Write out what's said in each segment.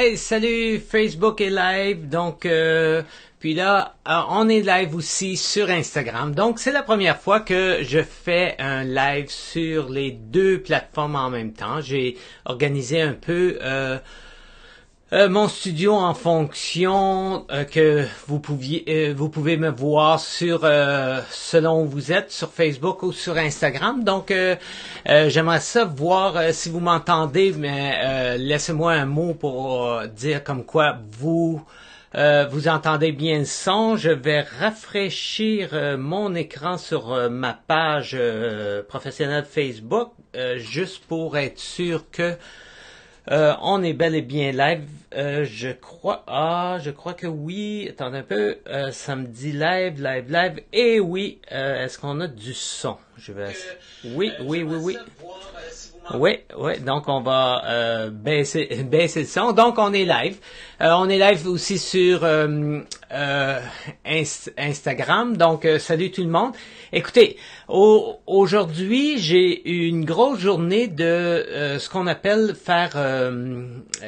Hey, salut, Facebook est live, donc puis là, on est live aussi sur Instagram. Donc, c'est la première fois que je fais un live sur les deux plateformes en même temps. J'ai organisé un peu mon studio en fonction que vous pouvez me voir sur selon où vous êtes sur Facebook ou sur Instagram. Donc j'aimerais ça voir si vous m'entendez, mais laissez-moi un mot pour dire comme quoi vous entendez bien le son. Je vais rafraîchir mon écran sur ma page professionnelle Facebook juste pour être sûr que on est bel et bien live. Je crois que oui. Attendez un peu. Ça me dit live. Et oui. Est-ce qu'on a du son? Oui. Oui. Donc on va baisser le son. Donc on est live. On est live aussi sur Instagram. Donc salut tout le monde. Écoutez, aujourd'hui j'ai eu une grosse journée de ce qu'on appelle faire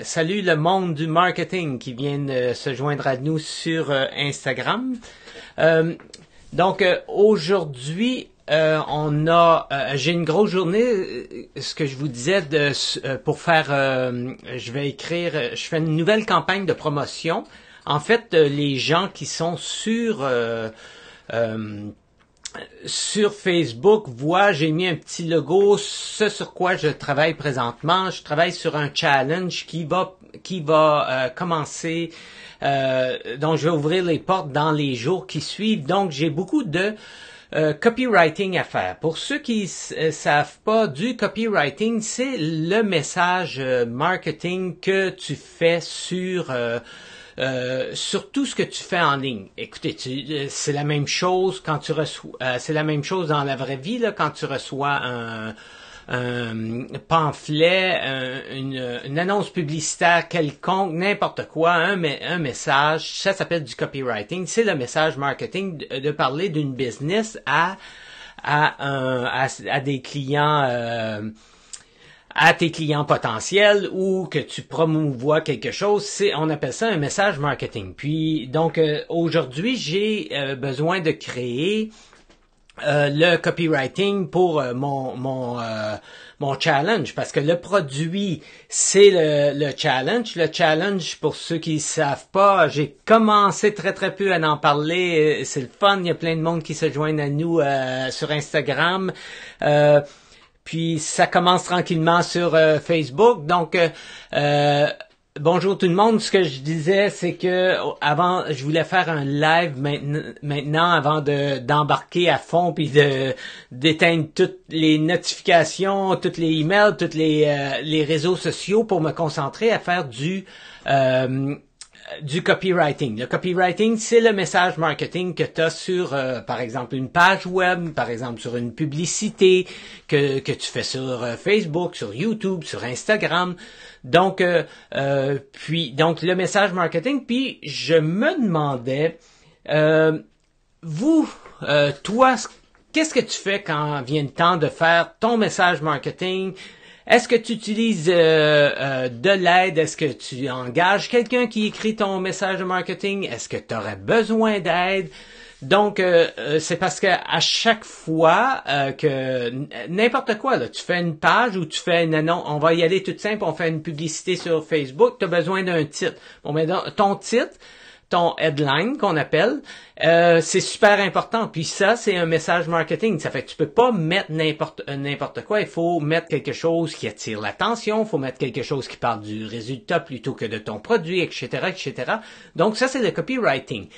salut le monde du marketing qui vient se joindre à nous sur Instagram. Donc aujourd'hui j'ai une grosse journée. Ce que je vous disais pour faire, je fais une nouvelle campagne de promotion. En fait, les gens qui sont sur Facebook voient, j'ai mis un petit logo, ce sur quoi je travaille présentement. Je travaille sur un challenge qui va commencer. Donc, je vais ouvrir les portes dans les jours qui suivent. Donc, j'ai beaucoup de copywriting à faire. Pour ceux qui savent pas, du copywriting, c'est le message marketing que tu fais sur tout ce que tu fais en ligne. Écoutez, c'est la même chose quand tu reçois, c'est la même chose dans la vraie vie là, quand tu reçois un pamphlet, une annonce publicitaire quelconque, n'importe quoi, un message, ça s'appelle du copywriting. C'est le message marketing de parler d'une business à des clients. À tes clients potentiels ou que tu promouvois quelque chose, on appelle ça un message marketing. Puis donc aujourd'hui, j'ai besoin de créer le copywriting pour mon challenge parce que le produit c'est le challenge. Le challenge, pour ceux qui savent pas, j'ai commencé très peu à en parler. C'est le fun, il y a plein de monde qui se joignent à nous sur Instagram. Puis ça commence tranquillement sur Facebook. Donc bonjour tout le monde. Ce que je disais, c'est que avant, je voulais faire un live maintenant avant d'embarquer à fond puis d'éteindre toutes les notifications, toutes les emails, tous les réseaux sociaux pour me concentrer à faire du copywriting. Le copywriting, c'est le message marketing que tu as sur, par exemple, une page web, par exemple, sur une publicité que tu fais sur Facebook, sur YouTube, sur Instagram. Donc, donc le message marketing. Puis, je me demandais, toi, qu'est-ce que tu fais quand vient le temps de faire ton message marketing? Est-ce que tu utilises de l'aide? Est-ce que tu engages quelqu'un qui écrit ton message de marketing? Est-ce que tu aurais besoin d'aide? Donc, c'est parce que à chaque fois que n'importe quoi, là, tu fais une page ou tu fais une annonce, on va y aller tout simple, on fait une publicité sur Facebook, tu as besoin d'un titre. Bon, mais ton titre, ton headline qu'on appelle, c'est super important. Puis ça, c'est un message marketing. Ça fait que tu peux pas mettre n'importe quoi. Il faut mettre quelque chose qui attire l'attention. Il faut mettre quelque chose qui parle du résultat plutôt que de ton produit, etc. Donc ça, c'est le copywriting.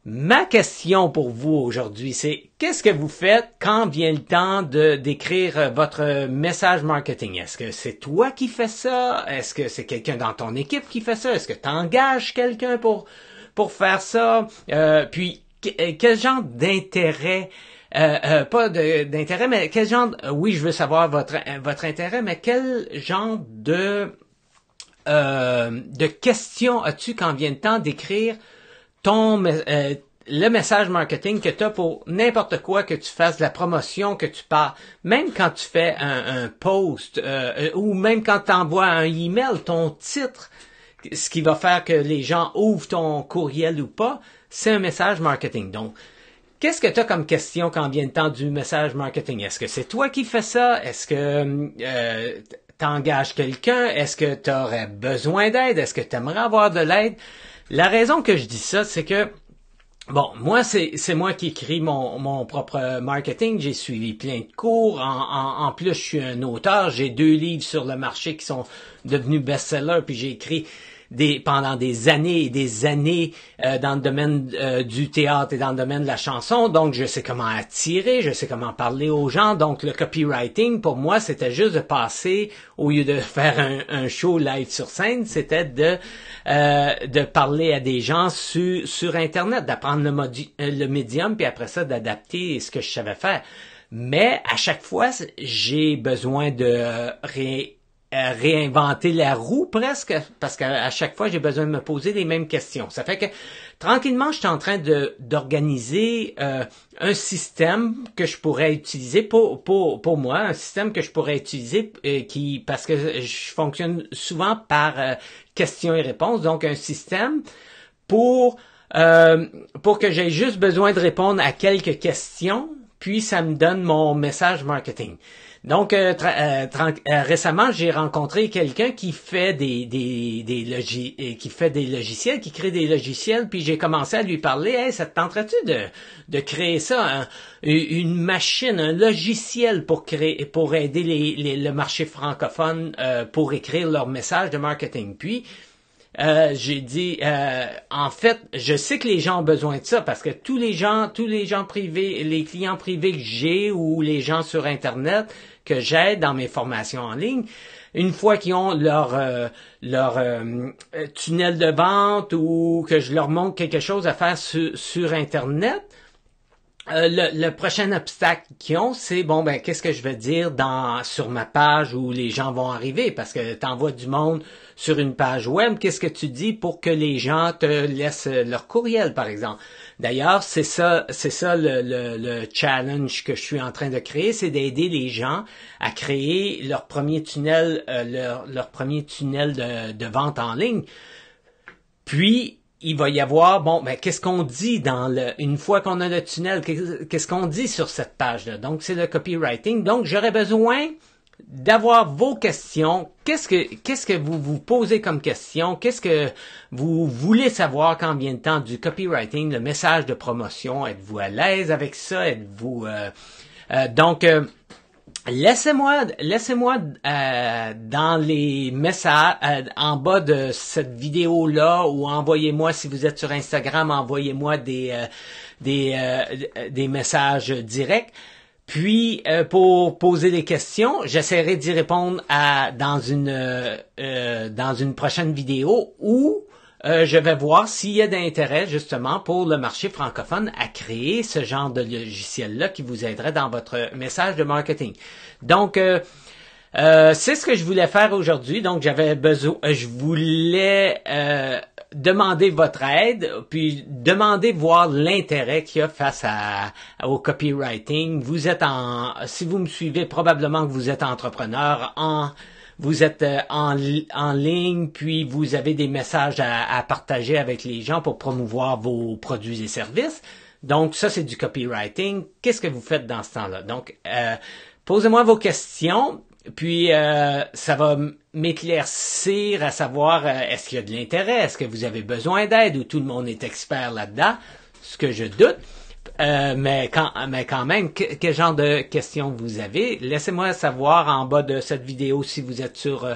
Ma question pour vous aujourd'hui, c'est qu'est-ce que vous faites quand vient le temps d'écrire votre message marketing? Est-ce que c'est toi qui fais ça? Est-ce que c'est quelqu'un dans ton équipe qui fait ça? Est-ce que tu engages quelqu'un pour faire ça? Puis quel genre d'intérêt, pas d'intérêt, mais quel genre, oui, je veux savoir votre intérêt, mais quel genre de questions as-tu quand vient le temps d'écrire le message marketing que tu as pour n'importe quoi, que tu fasses de la promotion, que tu parles, même quand tu fais un post ou même quand tu envoies un email, ton titre, ce qui va faire que les gens ouvrent ton courriel ou pas, c'est un message marketing. Donc, qu'est-ce que tu as comme question quand vient le temps du message marketing? Est-ce que c'est toi qui fais ça? Est-ce que t'engages quelqu'un? Est-ce que tu aurais besoin d'aide? Est-ce que tu aimerais avoir de l'aide? La raison que je dis ça, c'est que bon, moi, c'est moi qui écris mon propre marketing. J'ai suivi plein de cours. En plus, je suis un auteur. J'ai 2 livres sur le marché qui sont devenus best-sellers. Puis j'ai écrit pendant des années et des années dans le domaine du théâtre et dans le domaine de la chanson. Donc, je sais comment attirer, je sais comment parler aux gens. Donc, le copywriting, pour moi, c'était juste de passer, au lieu de faire un show live sur scène, c'était de parler à des gens sur Internet, d'apprendre le médium, puis après ça, d'adapter ce que je savais faire. Mais à chaque fois, j'ai besoin de réinventer la roue presque, parce qu'à chaque fois, j'ai besoin de me poser les mêmes questions. Ça fait que, tranquillement, je suis en train d'organiser un système que je pourrais utiliser pour moi, un système que je pourrais utiliser parce que je fonctionne souvent par questions et réponses, donc un système pour que j'aie juste besoin de répondre à quelques questions, puis ça me donne mon message marketing. Donc récemment, j'ai rencontré quelqu'un qui fait des logiciels, qui crée des logiciels, puis j'ai commencé à lui parler. Hey, ça te tenterait-tu de créer ça, une machine, un logiciel pour aider le marché francophone pour écrire leur message de marketing. Puis j'ai dit, en fait, je sais que les gens ont besoin de ça parce que tous les gens privés, les clients privés que j'ai ou les gens sur Internet que j'aide dans mes formations en ligne, une fois qu'ils ont leur tunnel de vente ou que je leur montre quelque chose à faire sur Internet, le prochain obstacle qu'ils ont, c'est bon, ben qu'est-ce que je vais dire sur ma page où les gens vont arriver, parce que t'envoies du monde sur une page web, qu'est-ce que tu dis pour que les gens te laissent leur courriel, par exemple. D'ailleurs, c'est ça le challenge que je suis en train de créer, c'est d'aider les gens à créer leur premier tunnel, leur premier tunnel de vente en ligne. Puis il va y avoir, bon, ben, qu'est-ce qu'on dit une fois qu'on a le tunnel, qu'est-ce qu'on dit sur cette page-là? Donc, c'est le copywriting. Donc, j'aurais besoin d'avoir vos questions. Qu'est-ce que vous vous posez comme question? Qu'est-ce que vous voulez savoir quand vient le temps du copywriting, le message de promotion? Êtes-vous à l'aise avec ça? Êtes-vous, Laissez-moi dans les messages en bas de cette vidéo là, ou envoyez-moi, si vous êtes sur Instagram, envoyez-moi des messages directs. Puis pour poser des questions, j'essaierai d'y répondre dans une prochaine vidéo où je vais voir s'il y a d'intérêt justement pour le marché francophone à créer ce genre de logiciel-là qui vous aiderait dans votre message de marketing. Donc, c'est ce que je voulais faire aujourd'hui. Donc, je voulais demander votre aide, puis demander voir l'intérêt qu'il y a face au copywriting. Si vous me suivez, probablement que vous êtes entrepreneur, vous êtes en ligne, puis vous avez des messages à partager avec les gens pour promouvoir vos produits et services. Donc, ça, c'est du copywriting. Qu'est-ce que vous faites dans ce temps-là? Donc, posez-moi vos questions, puis ça va m'éclaircir à savoir est-ce qu'il y a de l'intérêt, est-ce que vous avez besoin d'aide ou tout le monde est expert là-dedans, ce que je doute. Mais quand même, quel genre de questions vous avez? Laissez-moi savoir en bas de cette vidéo si vous êtes sur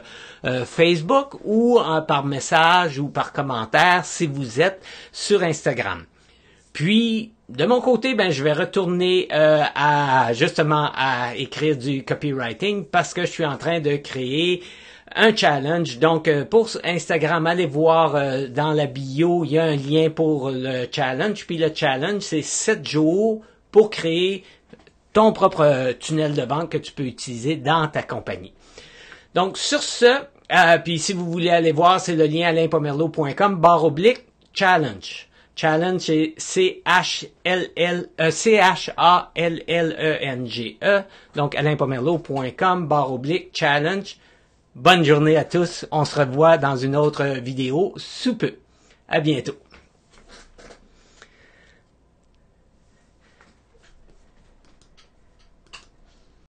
Facebook ou par message ou par commentaire si vous êtes sur Instagram. Puis, de mon côté, ben je vais retourner à écrire du copywriting parce que je suis en train de créer un challenge. Donc, pour Instagram, allez voir dans la bio, il y a un lien pour le challenge. Puis le challenge, c'est 7 jours pour créer ton propre tunnel de vente que tu peux utiliser dans ta compagnie. Donc, sur ce, puis si vous voulez aller voir, c'est le lien alainpomerleau.com/challenge. Challenge, c'est CHALLENGE. Donc, alainpomerleau.com/challenge. Bonne journée à tous. On se revoit dans une autre vidéo sous peu. À bientôt.